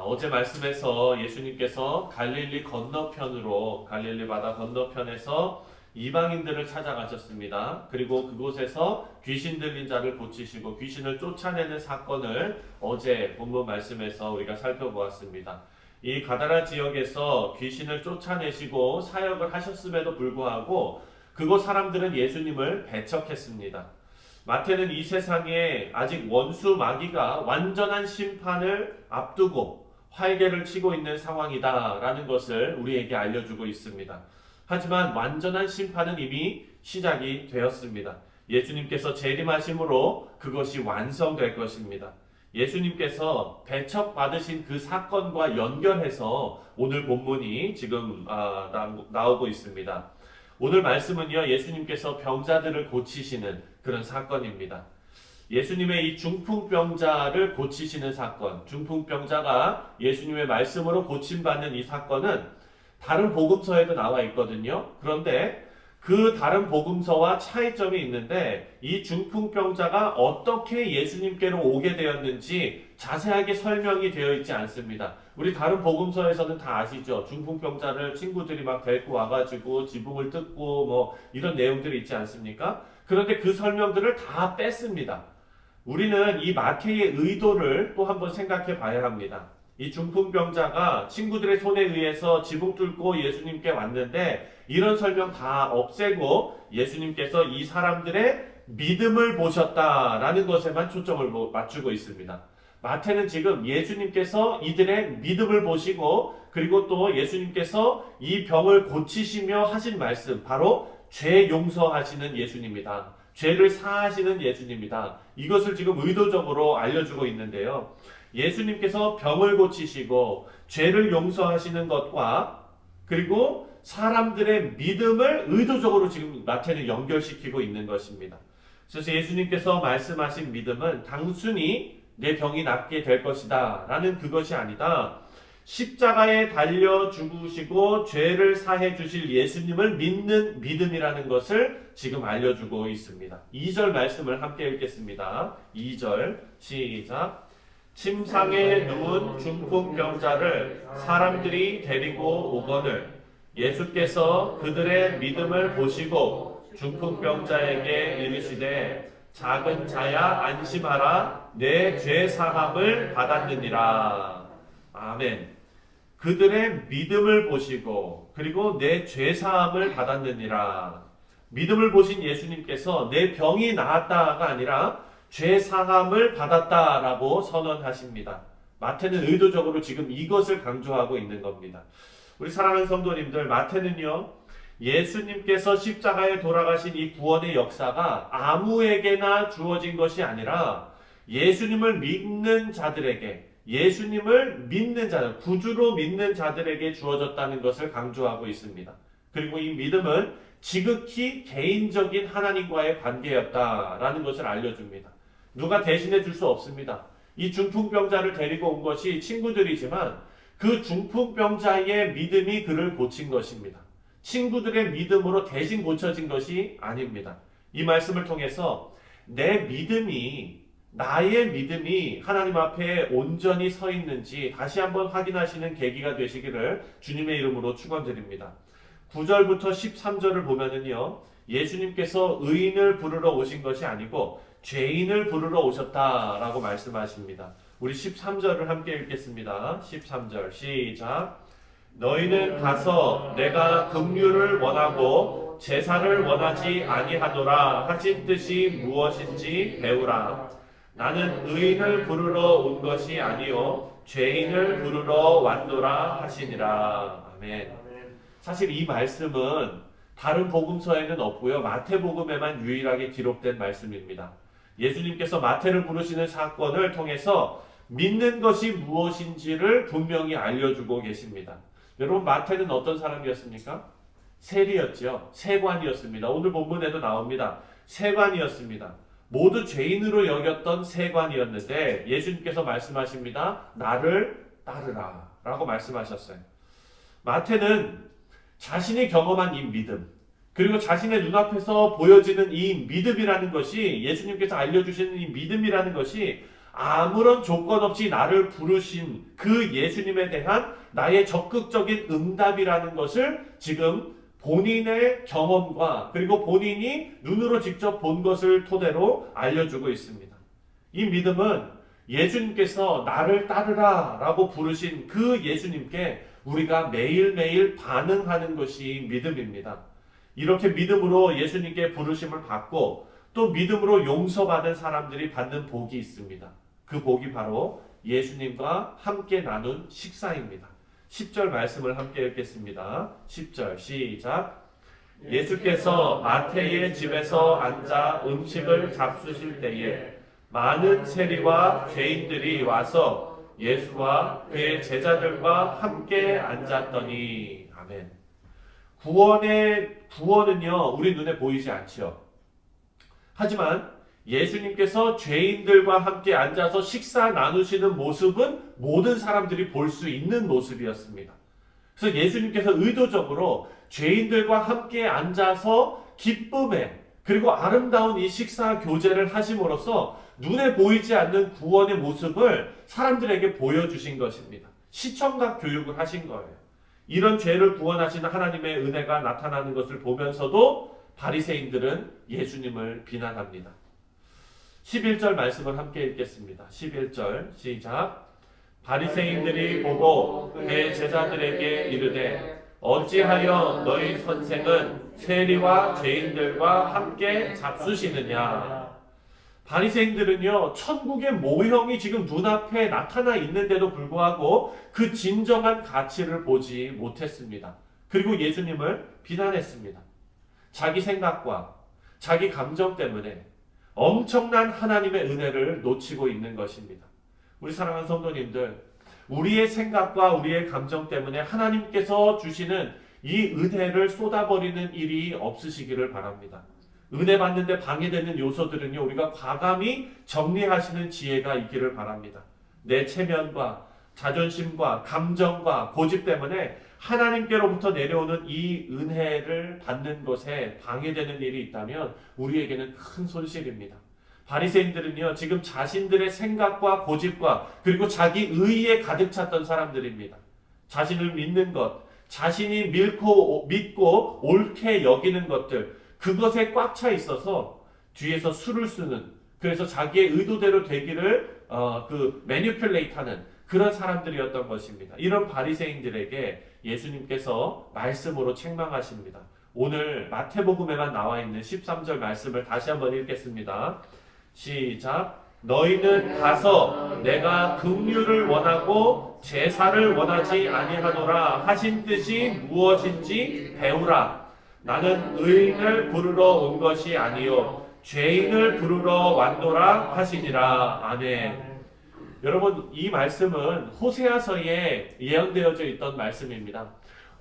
어제 말씀에서 예수님께서 갈릴리 건너편으로 갈릴리 바다 건너편에서 이방인들을 찾아가셨습니다. 그리고 그곳에서 귀신 들린 자를 고치시고 귀신을 쫓아내는 사건을 어제 본문 말씀에서 우리가 살펴보았습니다. 이 가다라 지역에서 귀신을 쫓아내시고 사역을 하셨음에도 불구하고 그곳 사람들은 예수님을 배척했습니다. 마태는 이 세상에 아직 원수 마귀가 완전한 심판을 앞두고 활개를 치고 있는 상황이다라는 것을 우리에게 알려주고 있습니다. 하지만 완전한 심판은 이미 시작이 되었습니다. 예수님께서 재림하심으로 그것이 완성될 것입니다. 예수님께서 배척받으신 그 사건과 연결해서 오늘 본문이 지금 나오고 있습니다. 오늘 말씀은요, 예수님께서 병자들을 고치시는 그런 사건입니다. 예수님의 이 중풍병자를 고치시는 사건, 중풍병자가 예수님의 말씀으로 고침받는 이 사건은 다른 복음서에도 나와 있거든요. 그런데 그 다른 복음서와 차이점이 있는데 이 중풍병자가 어떻게 예수님께로 오게 되었는지 자세하게 설명이 되어 있지 않습니다. 우리 다른 복음서에서는 다 아시죠? 중풍병자를 친구들이 막 데리고 와가지고 지붕을 뜯고 뭐 이런 내용들이 있지 않습니까? 그런데 그 설명들을 다 뺐습니다. 우리는 이 마태의 의도를 또 한번 생각해 봐야 합니다. 이 중풍병자가 친구들의 손에 의해서 지붕 뚫고 예수님께 왔는데 이런 설명 다 없애고 예수님께서 이 사람들의 믿음을 보셨다라는 것에만 초점을 맞추고 있습니다. 마태는 지금 예수님께서 이들의 믿음을 보시고 그리고 또 예수님께서 이 병을 고치시며 하신 말씀, 바로 죄 용서하시는 예수님이다. 죄를 사하시는 예수님이다. 이것을 지금 의도적으로 알려주고 있는데요. 예수님께서 병을 고치시고 죄를 용서하시는 것과 그리고 사람들의 믿음을 의도적으로 지금 마태는 연결시키고 있는 것입니다. 그래서 예수님께서 말씀하신 믿음은 단순히 내 병이 낫게 될 것이다 라는 그것이 아니다. 십자가에 달려 죽으시고 죄를 사해 주실 예수님을 믿는 믿음이라는 것을 지금 알려주고 있습니다. 2절 말씀을 함께 읽겠습니다. 2절 시작. 침상에 누운 중풍병자를 사람들이 데리고 오거늘 예수께서 그들의 믿음을 보시고 중풍병자에게 이르시되 작은 자야 안심하라 내 죄 사함을 받았느니라. 아멘. 그들의 믿음을 보시고 그리고 내 죄 사함을 받았느니라. 믿음을 보신 예수님께서 내 병이 나았다가 아니라 죄 사함을 받았다라고 선언하십니다. 마태는 의도적으로 지금 이것을 강조하고 있는 겁니다. 우리 사랑하는 성도님들, 마태는요, 예수님께서 십자가에 돌아가신 이 구원의 역사가 아무에게나 주어진 것이 아니라 예수님을 믿는 자들에게, 예수님을 믿는 자들, 구주로 믿는 자들에게 주어졌다는 것을 강조하고 있습니다. 그리고 이 믿음은 지극히 개인적인 하나님과의 관계였다라는 것을 알려줍니다. 누가 대신해 줄 수 없습니다. 이 중풍병자를 데리고 온 것이 친구들이지만 그 중풍병자의 믿음이 그를 고친 것입니다. 친구들의 믿음으로 대신 고쳐진 것이 아닙니다. 이 말씀을 통해서 내 믿음이, 나의 믿음이 하나님 앞에 온전히 서 있는지 다시 한번 확인하시는 계기가 되시기를 주님의 이름으로 축원드립니다. 9절부터 13절을 보면은요, 예수님께서 의인을 부르러 오신 것이 아니고 죄인을 부르러 오셨다라고 말씀하십니다. 우리 13절을 함께 읽겠습니다. 13절 시작. 너희는 가서 내가 긍휼을 원하고 제사를 원하지 아니하노라 하신 뜻이 무엇인지 배우라. 나는 의인을 부르러 온 것이 아니요 죄인을 부르러 왔노라 하시니라. 아멘. 사실 이 말씀은 다른 복음서에는 없고요, 마태복음에만 유일하게 기록된 말씀입니다. 예수님께서 마태를 부르시는 사건을 통해서 믿는 것이 무엇인지를 분명히 알려주고 계십니다. 여러분, 마태는 어떤 사람이었습니까? 세리였죠. 세관이었습니다. 오늘 본문에도 나옵니다. 세관이었습니다. 모두 죄인으로 여겼던 세관이었는데 예수님께서 말씀하십니다. 나를 따르라 라고 말씀하셨어요. 마태는 자신이 경험한 이 믿음, 그리고 자신의 눈앞에서 보여지는 이 믿음이라는 것이, 예수님께서 알려주시는 이 믿음이라는 것이 아무런 조건 없이 나를 부르신 그 예수님에 대한 나의 적극적인 응답이라는 것을 지금 본인의 경험과 그리고 본인이 눈으로 직접 본 것을 토대로 알려주고 있습니다. 이 믿음은 예수님께서 나를 따르라 라고 부르신 그 예수님께 우리가 매일매일 반응하는 것이 믿음입니다. 이렇게 믿음으로 예수님께 부르심을 받고 또 믿음으로 용서받은 사람들이 받는 복이 있습니다. 그 복이 바로 예수님과 함께 나눈 식사입니다. 10절 말씀을 함께 읽겠습니다. 10절 시작. 예수께서 마태의 집에서 앉아 음식을 잡수실 때에 많은 세리와 죄인들이 와서 예수와 그의 제자들과 함께 앉았더니 아멘. 구원은요 우리 눈에 보이지 않죠. 하지만 예수님께서 죄인들과 함께 앉아서 식사 나누시는 모습은 모든 사람들이 볼 수 있는 모습이었습니다. 그래서 예수님께서 의도적으로 죄인들과 함께 앉아서 기쁨에 그리고 아름다운 이 식사 교제를 하심으로써 눈에 보이지 않는 구원의 모습을 사람들에게 보여주신 것입니다. 시청각 교육을 하신 거예요. 이런 죄를 구원하시는 하나님의 은혜가 나타나는 것을 보면서도 바리새인들은 예수님을 비난합니다. 11절 말씀을 함께 읽겠습니다. 11절 시작. 바리새인들이 보고 그의 제자들에게 이르되 어찌하여 너희 선생은 세리와 죄인들과 함께 잡수시느냐. 바리새인들은요 천국의 모형이 지금 눈앞에 나타나 있는데도 불구하고 그 진정한 가치를 보지 못했습니다. 그리고 예수님을 비난했습니다. 자기 생각과 자기 감정 때문에 엄청난 하나님의 은혜를 놓치고 있는 것입니다. 우리 사랑하는 성도님들, 우리의 생각과 우리의 감정 때문에 하나님께서 주시는 이 은혜를 쏟아버리는 일이 없으시기를 바랍니다. 은혜 받는데 방해되는 요소들은요, 우리가 과감히 정리하시는 지혜가 있기를 바랍니다. 내 체면과 자존심과 감정과 고집 때문에 하나님께로부터 내려오는 이 은혜를 받는 것에 방해되는 일이 있다면 우리에게는 큰 손실입니다. 바리새인들은요 지금 자신들의 생각과 고집과 그리고 자기 의에 가득 찼던 사람들입니다. 자신을 믿는 것, 자신이 믿고 옳게 여기는 것들, 그것에 꽉 차 있어서 뒤에서 수를 쓰는, 그래서 자기의 의도대로 되기를 매니플레이트하는 그런 사람들이었던 것입니다. 이런 바리새인들에게 예수님께서 말씀으로 책망하십니다. 오늘 마태복음에만 나와 있는 13절 말씀을 다시 한번 읽겠습니다. 시작. 너희는 가서 내가 긍휼을 원하고 제사를 원하지 아니하노라 하신 뜻이 무엇인지 배우라. 나는 의인을 부르러 온 것이 아니요 죄인을 부르러 왔노라 하시니라. 아멘. 여러분, 이 말씀은 호세아서에 예언되어져 있던 말씀입니다.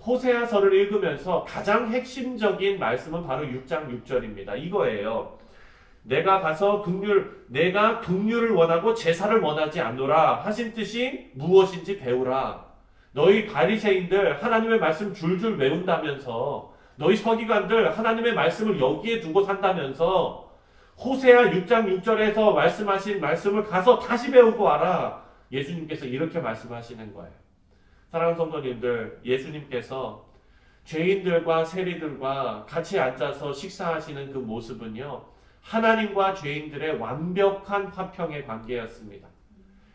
호세아서를 읽으면서 가장 핵심적인 말씀은 바로 6장 6절입니다. 이거예요. 내가 긍휼을 원하고 제사를 원하지 않노라 하신 뜻이 무엇인지 배우라. 너희 바리새인들 하나님의 말씀 줄줄 외운다면서, 너희 서기관들 하나님의 말씀을 여기에 두고 산다면서 호세아 6장 6절에서 말씀하신 말씀을 가서 다시 배우고 와라. 예수님께서 이렇게 말씀하시는 거예요. 사랑하는 성도님들, 예수님께서 죄인들과 세리들과 같이 앉아서 식사하시는 그 모습은요, 하나님과 죄인들의 완벽한 화평의 관계였습니다.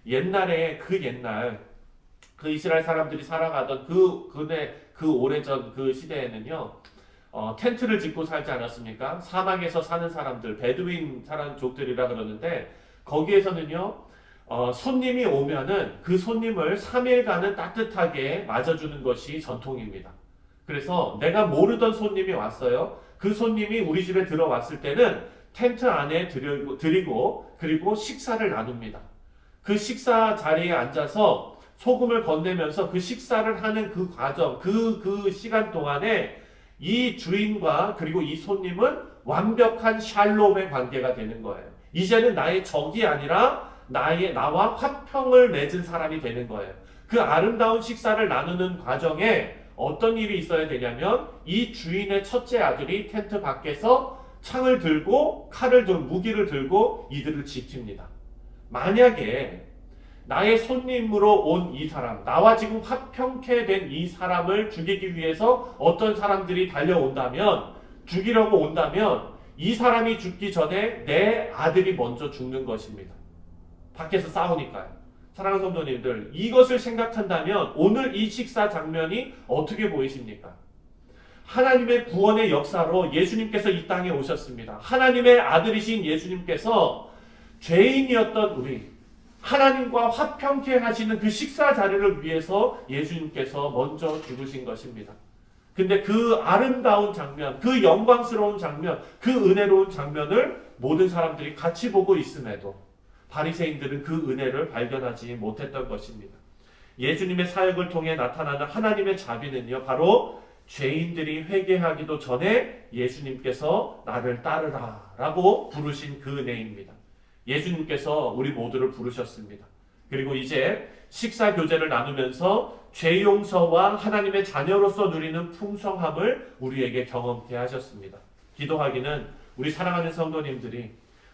옛날 그 이스라엘 사람들이 살아가던 그 오래전 그 시대에는요, 텐트를 짓고 살지 않았습니까? 사막에서 사는 사람들, 베두인 사람족들이라 그러는데, 거기에서는요, 손님이 오면은 그 손님을 3일간은 따뜻하게 맞아주는 것이 전통입니다. 그래서 내가 모르던 손님이 왔어요. 그 손님이 우리 집에 들어왔을 때는 텐트 안에 드리고 그리고 식사를 나눕니다. 그 식사 자리에 앉아서 소금을 건네면서 그 식사를 하는 그 과정, 그 시간 동안에 이 주인과 그리고 이 손님은 완벽한 샬롬의 관계가 되는 거예요. 이제는 나의 적이 아니라 나와 화평을 맺은 사람이 되는 거예요. 그 아름다운 식사를 나누는 과정에 어떤 일이 있어야 되냐면, 이 주인의 첫째 아들이 텐트 밖에서 창을 들고 칼을 들고 무기를 들고 이들을 지킵니다. 만약에 나의 손님으로 온 이 사람, 나와 지금 화평케 된 이 사람을 죽이기 위해서 어떤 사람들이 달려온다면, 죽이려고 온다면 이 사람이 죽기 전에 내 아들이 먼저 죽는 것입니다. 밖에서 싸우니까요. 사랑하는 성도님들, 이것을 생각한다면 오늘 이 식사 장면이 어떻게 보이십니까? 하나님의 구원의 역사로 예수님께서 이 땅에 오셨습니다. 하나님의 아들이신 예수님께서 죄인이었던 우리, 하나님과 화평케 하시는 그 식사 자리를 위해서 예수님께서 먼저 죽으신 것입니다. 근데 그 아름다운 장면, 그 영광스러운 장면, 그 은혜로운 장면을 모든 사람들이 같이 보고 있음에도 바리새인들은 그 은혜를 발견하지 못했던 것입니다. 예수님의 사역을 통해 나타나는 하나님의 자비는요, 바로 죄인들이 회개하기도 전에 예수님께서 나를 따르라 라고 부르신 그 은혜입니다. 예수님께서 우리 모두를 부르셨습니다. 그리고 이제 식사 교제를 나누면서 죄 용서와 하나님의 자녀로서 누리는 풍성함을 우리에게 경험케 하셨습니다. 기도하기는 우리 사랑하는 성도님들이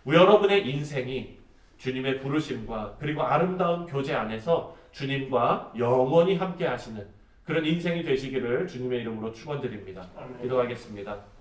여러분의 인생이 주님의 부르심과 그리고 아름다운 교제 안에서 주님과 영원히 함께 하시는 그런 인생이 되시기를 주님의 이름으로 축원드립니다. 기도하겠습니다.